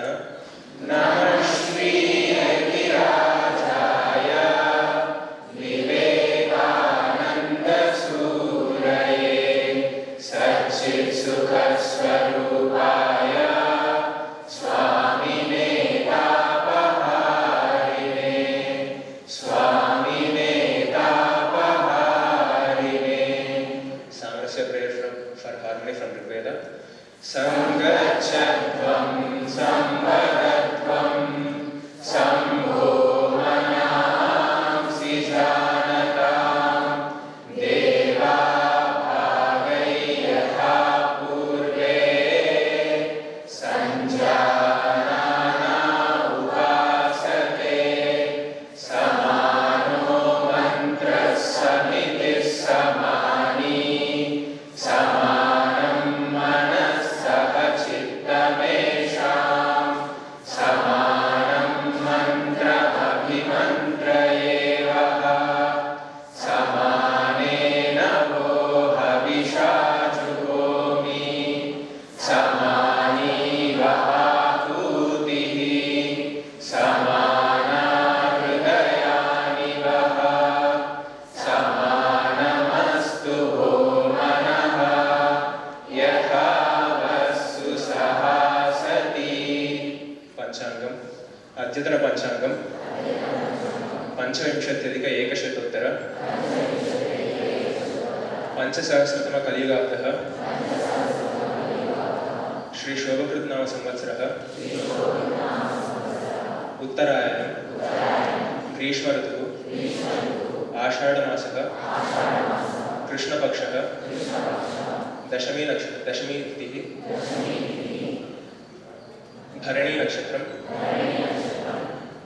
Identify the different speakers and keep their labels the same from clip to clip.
Speaker 1: नमः Shri यतिराजाय Vivekananda सूरये सच्चित्सुखस्वरूपाय स्वामिने तापहारिणे स्वामिने तापहारिणे. Samarasya prayer for harmony from Rigveda. Sangachatvam sambharatvam sambho manamsi janatam deva bhagai yatha purve sanjanana upasate samano mantra samitis samani samanam manasah chittamesham samanam mantra abhimantrayeva samanena vohavisha juhomi samani vahakutihi samana hridayani vaha samanamastu homanaha yatha vasu sahasati. Panchangam Adyatana Panchangam Panchavinshatyadhika ekashatottar Panchasahasratama Kaliyugabdः Shri Shobhakritnama Samvatsarः Uttarayanam Grishma Rituः Ashadha Krishna Pakshः Dashami Tithi Bharani Nakshatram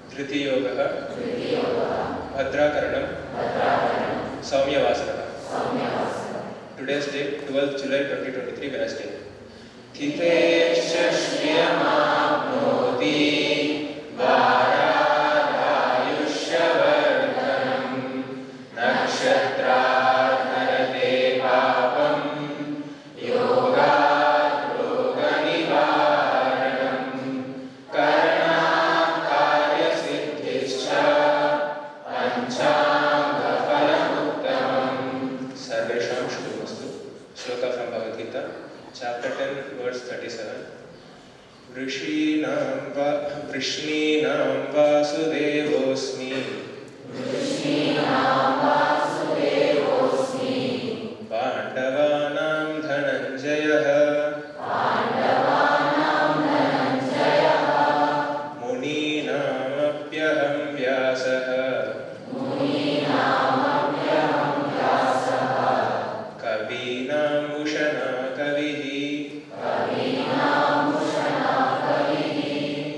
Speaker 1: Dhriti-yogah Bhadrakaranam Saumya-vasanah. Today's date 12th July 2023 Wednesday. Thitesha shriyamapnoti varadayushyavardanam nakshatrarnarate papam yogat roganivaranam karanam karyasiddhischa panchanga phalamuttamam. Sarvesham shubhamastu. Shloka from Bhagavad Gita, chapter 10, verse 37. Vrishninam vasudevosmi Pandavanam dhananjayah Muninam apyaham vyasah Kavinam ushana kavihi.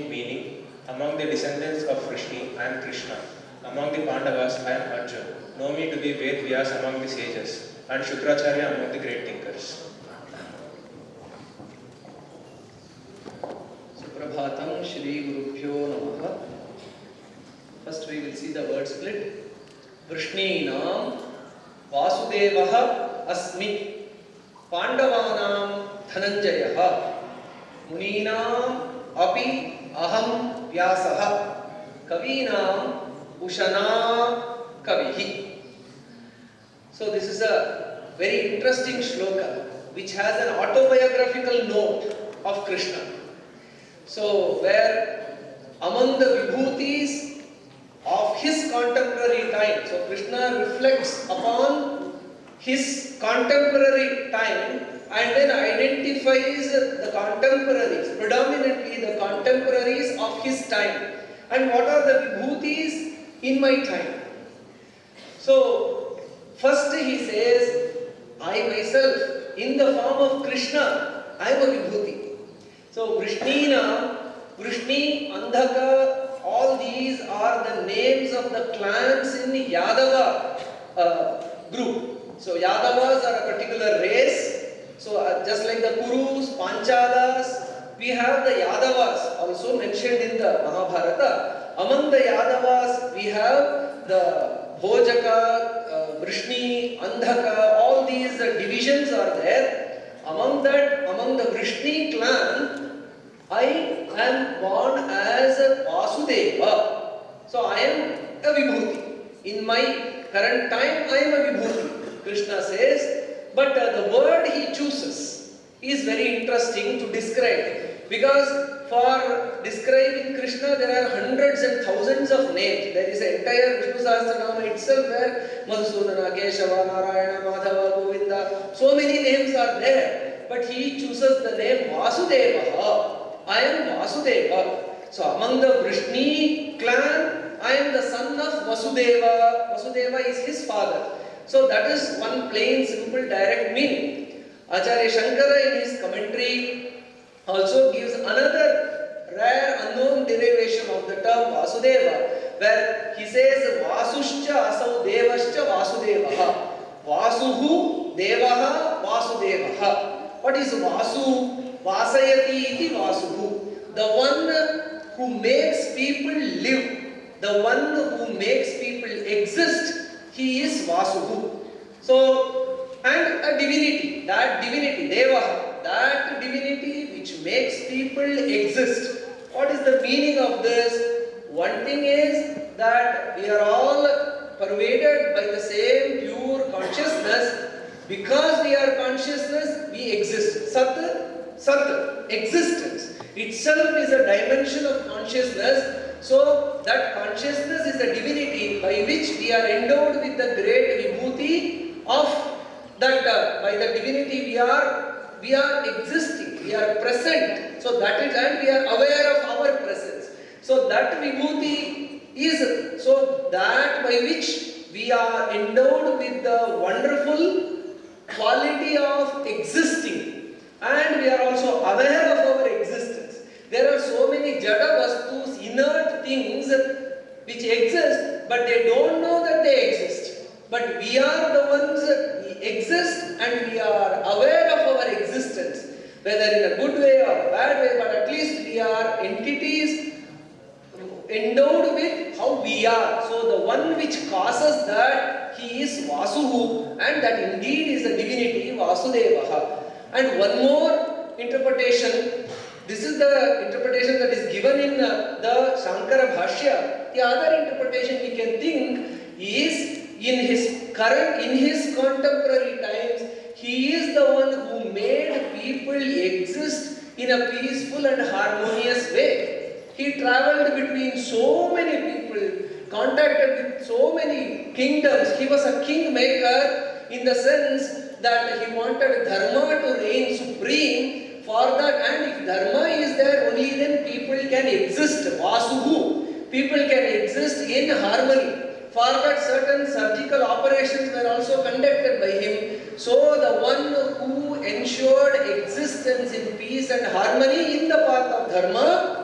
Speaker 1: Meaning, among the descendants of Vrishni, I am Krishna. Among the Pandavas, I am Arjuna. Know me to be Ved Vyas among the sages, and Shukracharya among the great thinkers.
Speaker 2: Suprabhatam Shri Gurubhyo Namaha. First we will see the word split. Vrishninam Vasudevah Asmi Pandavanam Dhananjayah Muninam Api Aham Vyasah Kavinam Ushana Kavihi. So this is a very interesting shloka which has an autobiographical note of Krishna. So where among the vibhutis of his contemporary time, so Krishna reflects upon his contemporary time and then identifies the contemporaries, predominantly the contemporaries of his time, and what are the vibhutis in my time. So first he says, I myself in the form of Krishna, I am a vibhuti. So Vrishnina, Vrishni, Andhaka, all these are the names of the clans in the Yadava group. So Yadavas are a particular race. So just like the Kurus, Panchalas, we have the Yadavas also mentioned in the Mahabharata. Among the Yadavas, we have the Bhojaka, Vrishni, Andhaka, all these divisions are there. Among that, among the Vrishni clan, I am born as a Vasudeva. So I am a Vibhuti. In my current time, I am a Vibhuti. Krishna says, but the word he chooses is very interesting to describe, because for describing Krishna there are hundreds and thousands of names. There is an entire Vishnu Sahasranama itself where Madhusudana, Keshava, Narayana, Madhava, Govinda, so many names are there. But he chooses the name Vasudeva. I am Vasudeva. So among the Vrishni clan, I am the son of Vasudeva. Vasudeva is his father. So that is one plain, simple, direct meaning. Acharya Shankara in his commentary also gives another rare unknown derivation of the term Vasudeva, where he says Vasuscha asau devascha Vasudevaha. Vasuhu devaha Vasudevaha. What is Vasu? Vasayati iti Vasuhu. The one who makes people live, the one who makes people exist, he is Vasuhu. So, and a divinity, that divinity, Devaha, that divinity which makes people exist. What is the meaning of this? One thing is that we are all pervaded by the same pure consciousness. Because we are consciousness, we exist. Sat, existence itself is a dimension of consciousness. So that consciousness is a divinity by which we are endowed with the great vibhuti of that. By the divinity we are existing, we are present. So that is, and we are aware of our presence. So that vibhuti is so that by which we are endowed with the wonderful quality of existing, and we are also aware of our existence. There are so many jada vastus, inert things which exist, but they don't know that they exist. But we are the ones who exist, and we are aware of our existence, whether in a good way or a bad way, but at least we are entities endowed with how we are. So the one which causes that, he is Vasuhu, and that indeed is a divinity, Vasudevaha. And one more interpretation, this is the interpretation that is given in the Shankara Bhashya. The other interpretation we can think is in his contemporary times, he is the one who made people exist in a peaceful and harmonious way. He traveled between so many people, contacted with so many kingdoms. He was a kingmaker in the sense that he wanted Dharma to reign supreme. For that, and if Dharma is there, only then people can exist. Vasuhu. People can exist in harmony. For that, certain surgical operations were also conducted by him. So the one who ensured existence in peace and harmony in the path of Dharma,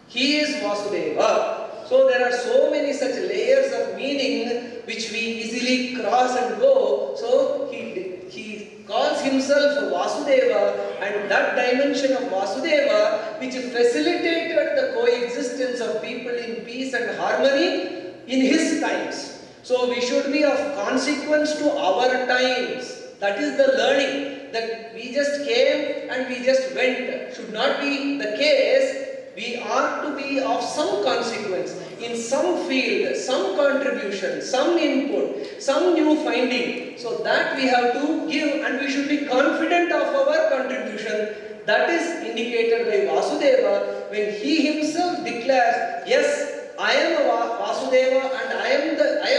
Speaker 2: he is Vasudeva. So there are so many such layers of meaning which we easily cross and go. So he calls himself Vasudeva, and that dimension of Vasudeva which facilitated the coexistence of people in peace and harmony in his times. So we should be of consequence to our times. That is the learning, that we just came and we just went. Should not be the case. We are to be of some consequence in some field, some contribution, some input, some new finding. So that we have to give, and we should be confident of our contribution. That is indicated by Vasudeva when he himself declares, yes, I am a Vasudeva and I am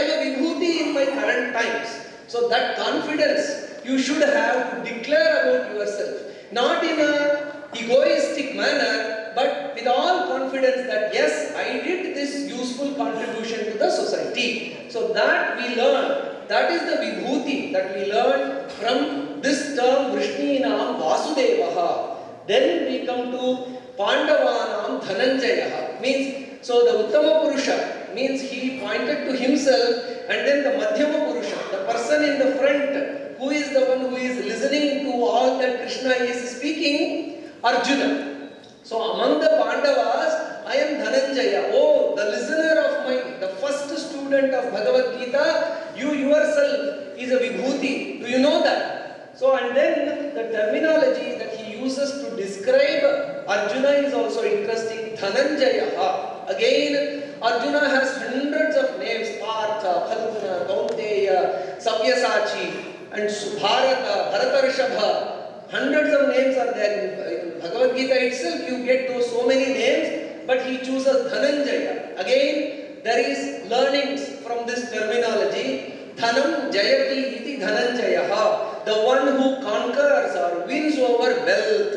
Speaker 2: a Vibhuti in my current times. So that confidence you should have to declare about yourself, not in a egoistic manner, but with all confidence that yes, I did this useful contribution to the society. So that we learn, that is the vibhuti that we learn from this term Vrishninam Vasudevaha. Then we come to Pandavanam Dhananjayaha. Means, so the Uttama Purusha means he pointed to himself, and then the Madhyama Purusha, the person in the front, who is the one who is listening to all that Krishna is speaking, Arjuna. So among the Pandavas, I am Dhananjaya. Oh, the listener of the first student of Bhagavad Gita, you yourself is a Vibhuti. Do you know that? So, and then the terminology that he uses to describe Arjuna is also interesting. Dhananjaya. Again, Arjuna has hundreds of names: Partha, Phalguna, Kaunteya, Sabyasachi, and Bharata, Bharatarshabha. Hundreds of names are there in Bhagavad Gita itself. You get those so many names, but he chooses Dhananjaya. Again, there is learnings from this terminology. Dhanam Jayati iti Dhananjayaha. The one who conquers or wins over wealth.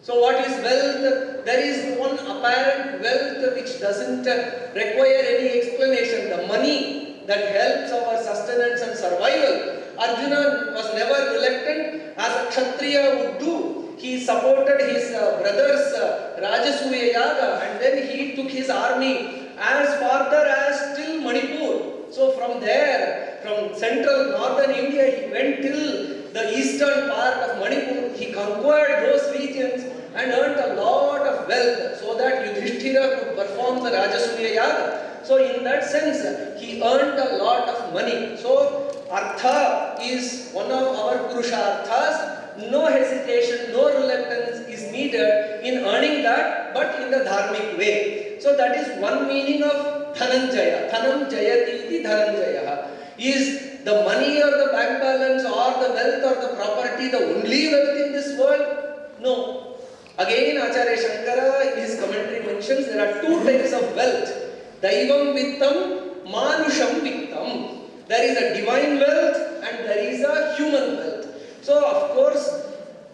Speaker 2: So what is wealth? There is one apparent wealth which doesn't require any explanation. The money that helps our sustenance and survival. Arjuna was never reluctant, as a Kshatriya would do. He supported his brother's Rajasuya Yaga, and then he took his army as farther as till Manipur. So from there, from central northern India, he went till the eastern part of Manipur. He conquered those regions and earned a lot of wealth so that Yudhishthira could perform the Rajasuya Yaga. So in that sense, he earned a lot of money. So Artha is one of our Purusharthas. No hesitation, no reluctance is needed in earning that, but in the dharmic way. So that is one meaning of Dhananjaya. Dhanam Jayati iti Dhananjaya. Is the money or the bank balance or the wealth or the property the only wealth in this world? No. Again, Acharya Shankara in his commentary mentions there are two types of wealth. Daivam Vittam, Manusham Vittam. There is a divine wealth and there is a human wealth. So, of course,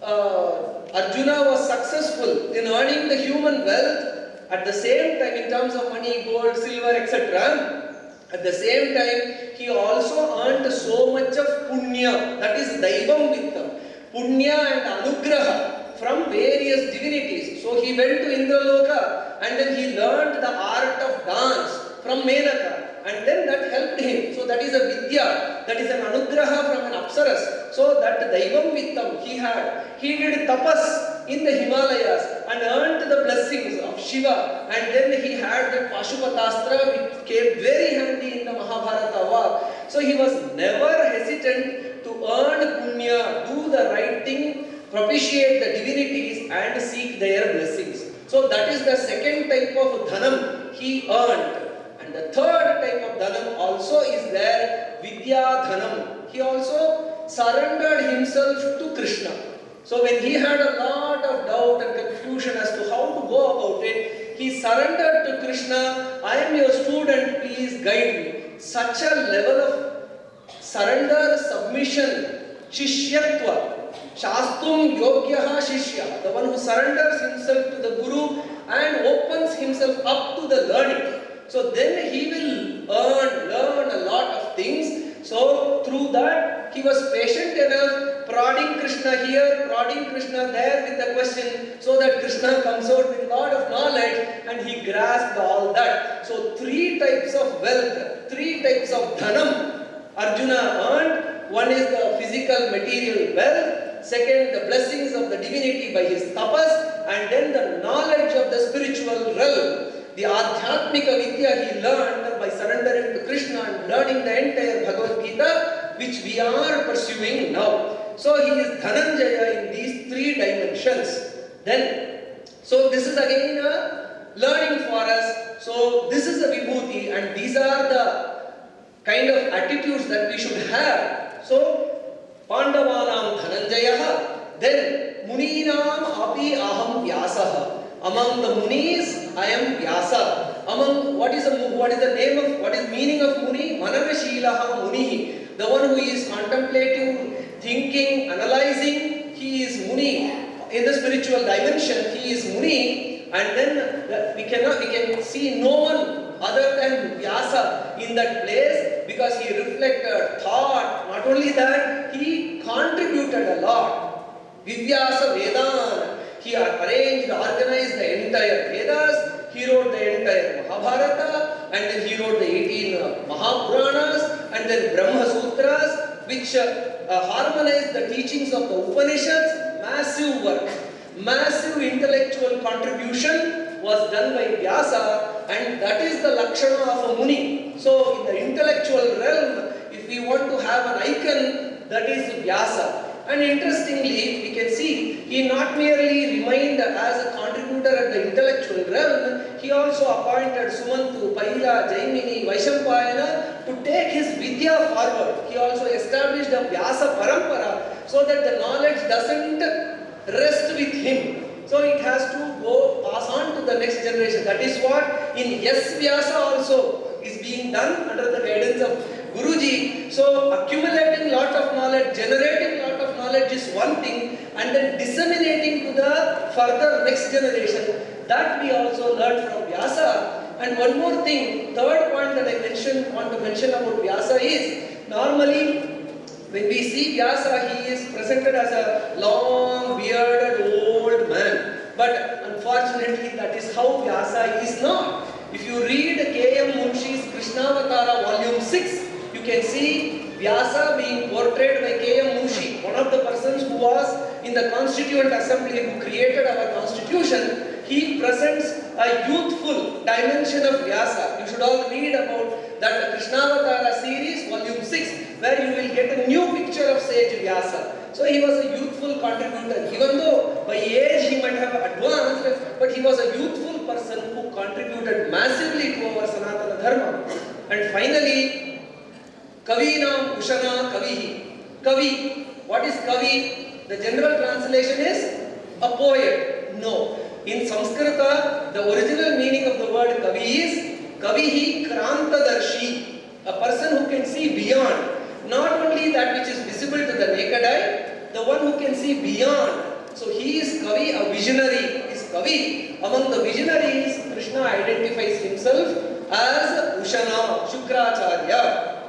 Speaker 2: Arjuna was successful in earning the human wealth. At the same time, in terms of money, gold, silver, etc., at the same time, he also earned so much of punya, that is Daivam Vittam, punya and anugraha from various divinities. So he went to Indraloka and then he learned the art of dance from Menaka, and then that helped him. So that is a vidya, that is an anugraha from an apsaras. So that Daivam Vittam he had. He did tapas in the Himalayas and earned the blessings of Shiva, and then he had the Pashupatastra which came very handy in the Mahabharata war. So he was never hesitant to earn punya, do the right thing, propitiate the divinities and seek their blessings. So that is the second type of dhanam he earned. And the third type of dhanam also is there, vidya dhanam. He also surrendered himself to Krishna. So when he had a lot of doubt and confusion as to how to go about it, he surrendered to Krishna. I am your student, please guide me. Such a level of surrender, submission, shishyatva, shastum yogyaha shishya, the one who surrenders himself to the Guru and opens himself up to the learning. So then he will learn a lot of things. So through that, he was patient enough, prodding Krishna here, prodding Krishna there with the question, so that Krishna comes out with a lot of knowledge and he grasped all that. So three types of wealth, three types of dhanam Arjuna earned. One is the physical material wealth, second the blessings of the divinity by his tapas, and then the knowledge of the spiritual realm. The Adhyatmika Vidya he learned by surrendering to Krishna and learning the entire Bhagavad Gita, which we are pursuing now. So he is Dhananjaya in these three dimensions. So this is again a learning for us. So this is the Vibhuti, and these are the kind of attitudes that we should have. So Pandavanam Dhananjayaha, then Muninam api aham Vyasaha. Among the Munis, I am Vyasa. Among what is the meaning of Muni? Mananashilaha Munihi. The one who is contemplative, thinking, analyzing, he is Muni. In the spiritual dimension, he is Muni. And then we can see no one other than Vyasa in that place, because he reflected, thought. Not only that, he contributed a lot. Vivyasa Vedan. He arranged, organized the entire Vedas, he wrote the entire Mahabharata, and then he wrote the 18 Mahapuranas, and then Brahma Sutras, which harmonized the teachings of the Upanishads. Massive work, massive intellectual contribution was done by Vyasa, and that is the Lakshana of a Muni. So in the intellectual realm, if we want to have an icon, that is Vyasa. And interestingly, we can see he not merely remained as a contributor at the intellectual realm, he also appointed Sumantu, Paila, Jaimini, Vaishampayana to take his Vidya forward. He also established a Vyasa Parampara so that the knowledge doesn't rest with him. So it has to go pass on to the next generation. That is what in Yes Vyasa also is being done under the guidance of Guruji. So accumulating lot of knowledge, generating lot of knowledge is one thing, and then disseminating to the further next generation. That we also learned from Vyasa. And one more thing, third point that I want to mention about Vyasa is, normally when we see Vyasa, he is presented as a long, bearded, old man. But unfortunately, that is how Vyasa is not. If you read K.M. Munshi's Krishnavatara volume 6, you can see Vyasa being portrayed by K.M. Munshi, one of the persons who was in the Constituent Assembly who created our constitution. He presents a youthful dimension of Vyasa. You should all read about that Krishnavatara series, volume 6, where you will get a new picture of sage Vyasa. So he was a youthful contributor. Even though by age he might have advanced, but he was a youthful person who contributed massively to our Sanatana Dharma. And finally, Kavinam Ushana Kavihi. Kavi. What is Kavi? The general translation is a poet. No. In Sanskrita, the original meaning of the word Kavi is Kavihi Krantadarshi. A person who can see beyond. Not only that which is visible to the naked eye, the one who can see beyond. So he is Kavi, a visionary. Is Kavi. Among the visionaries, Krishna identifies himself as Ushana, Shukracharya.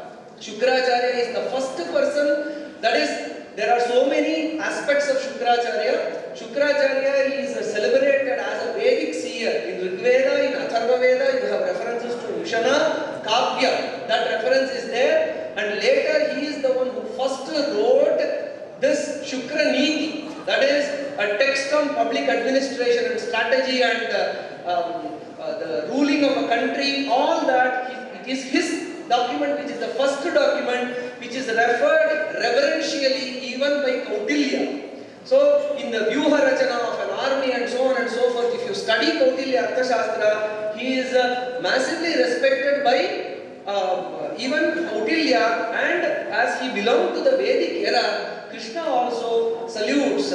Speaker 2: Shukracharya is the first person, that is, there are so many aspects of Shukracharya. Shukracharya is celebrated as a Vedic seer. In Rigveda, in Atharva Veda, you have references to Ushana, Kavya. That reference is there. And later, he is the one who first wrote this Shukra Niti. That is a text on public administration and strategy and the ruling of a country. All that, it is his document, which is the first document, which is referred reverentially even by Kautilya. So, in the Vyuha Rachana of an army and so on and so forth, if you study Kautilya Arthashastra, he is massively respected by even Kautilya, and as he belonged to the Vedic era, Krishna also salutes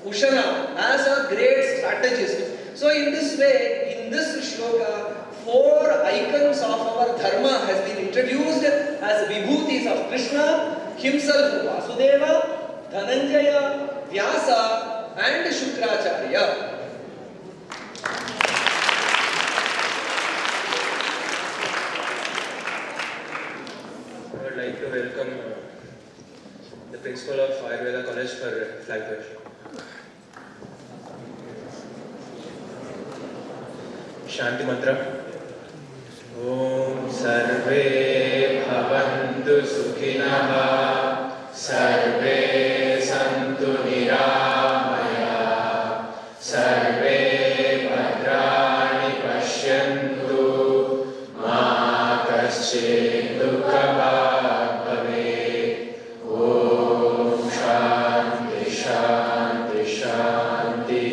Speaker 2: Ushana as a great strategist. So, in this way, in this shloka, 4 icons of our dharma has been introduced as vibhutis of Krishna, himself Vasudeva, Dhananjaya, Vyasa and Shukracharya.
Speaker 1: I would like to welcome the principal of Ayurveda College for flag bearer. Shanti Mantra. Om Sarve Bhavantu Sukhinah Sarve Santu Niramaya Sarve Bhadrani Pashyantu Ma Kaschid Dukha Bhave. Om Shanti Shanti Shanti.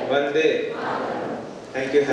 Speaker 3: Vande. Thank you.